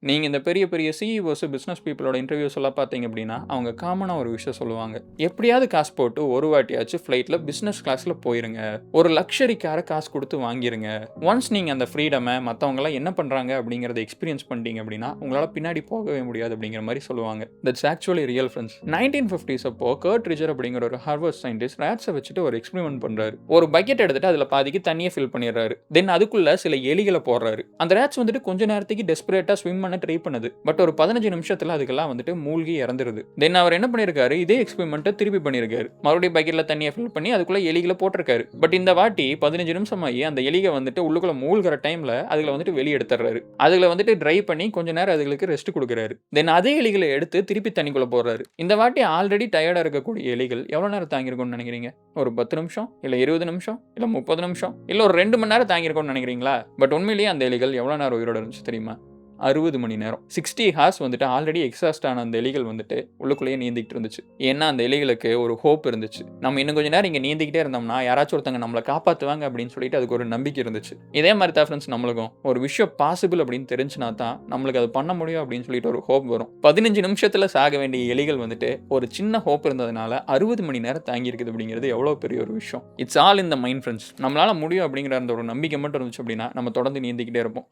நீங்க இந்த பெரிய பெரிய சிஇஓஸ், பிசினஸ் பீப்பிளோட இன்டர்வியூஸ் எல்லாம் பார்த்தீங்க அப்படின்னா, அவங்க காமனா ஒரு விஷயம் சொல்லுவாங்க. எப்படியாவது காசு போட்டு ஒரு வாட்டியாச்சும் ஃப்ளைட்ல பிசினஸ் கிளாஸ்ல போயிருங்க. ஒரு லக்ஸரி கார காசு குடுத்து வாங்கிருங்க. ஒன்ஸ் நீங்க அந்த ஃப்ரீடம மத்தவங்கலாம் என்ன பண்றாங்க அப்படிங்கிறத எக்ஸ்பீரியன்ஸ் பண்ணிட்டீங்க அப்படின்னா, உங்களால பின்னாடி போகவே முடியாது அப்படிங்கிற மாரி சொல்லுவாங்க. That's actually real friends. 1950s அப்போ கர்ட் ரிச்சர் அப்படிங்கிற ஒரு ஹார்வர்ட் சயின்டிஸ்ட் ராட்ஸ வச்சுட்டு ஒரு எக்ஸ்பெரிமென்ட் பண்றாரு. ஒரு பக்கெட் எடுத்துட்டு அதுல பாதிக்கு தண்ணிய ஃபில் பண்ணிடுறாரு. தென் அதுக்குள்ள சில எலிகள போடுறாரு. அந்த ராட்ஸ் வந்துட்டு கொஞ்ச நேரத்துக்கு டெஸ்பரேட்டா ஸ்விம் பண்ண ட்ரை பண்ணுது. பட் ஒரு 15 நிமிஷத்துல அதுக்கெல்லாம் வந்துட்டு மூழ்கி இறந்துருது. தென் அவர் என்ன பண்ணிருக்காரு, இதே எக்ஸ்பெரிமெண்ட்ட திருப்பி பண்ணிருக்காரு. மறுபடியும் பக்கெட்ல தண்ணிய ஃபில் பண்ணி அதுக்குள்ள எலிகள போட்டிருக்காரு. பட் இந்த வாட்டி 15 நிமிஷம் ஆகி அந்த எலிக வந்துட்டு உள்ளுக்குள்ள மூழ்கிற டைம்ல அதுல வந்துட்டு வெளிய எடுத்துறாரு. அதுல வந்துட்டு ட்ரை பண்ணி கொஞ்ச நேரம் அதுகளுக்கு ரெஸ்ட் குடுக்குறாரு. தென் அதே எலிகள எடுத்து திருப்பி தண்ணிக்குள்ள போடுறாரு. இந்த வாட்டி ஆல்ரெடி டயர்டா இருக்கக்கூடிய எலிகள் எவ்வளவு நேரம் தாங்கிருக்கும்னு நினைக்கிறீங்க? ஒரு 10 நிமிஷம், இல்ல 20 நிமிஷம், இல்ல 30 நிமிஷம், இல்ல ஒரு 2 மணி நேரம் தாங்கிருக்கும்னு நினைக்கிறீங்களா? பட் உண்மையிலேயே அந்த எலிகள் எவ்வளவு நேரம் உயிரோட இருந்துச்சு தெரியுமா? 60 மணி நேரம். 60 ஹார்ஸ் வந்துட்டு ஆல்ரெடி எக்ஸாஸ்ட் ஆன அந்த எலிகள் வந்துட்டு உள்ளுக்குள்ளேயே நீந்திக்கிட்டு இருந்துச்சு. ஏன்னா அந்த எலிகளுக்கு ஒரு ஹோப் இருந்துச்சு. நம்ம இன்னும் கொஞ்ச நேரம் இங்க நீந்திக்கிட்டே இருந்தோம்னா யாராச்சும் ஒருத்தங்க நம்மள காப்பாத்துவாங்க அப்படின்னு சொல்லிட்டு அதுக்கு ஒரு நம்பிக்கை இருந்துச்சு. இதே மாதிரி தான் ஃப்ரெண்ட்ஸ் நம்மளுக்கும் ஒரு விஷயம் பாசிபிள் அப்படின்னு தெரிஞ்சுனா தான் நம்மளுக்கு அது பண்ண முடியும் அப்படின்னு சொல்லிட்டு ஒரு ஹோப் வரும். 15 நிமிஷத்துல சாக வேண்டிய எலிகள் வந்துட்டு ஒரு சின்ன ஹோப் இருந்ததுனால 60 மணி நேரம் தாங்கி இருக்குது அப்படிங்கிறது எவ்வளவு பெரிய ஒரு விஷயம். It's all in the mind friends. நம்மளால முடியும் அப்படிங்கிற அந்த ஒரு நம்பிக்கை மட்டும் இருந்துச்சு அப்படின்னா நம்ம தொடர்ந்து நீந்திக்கிட்டே இருப்போம்.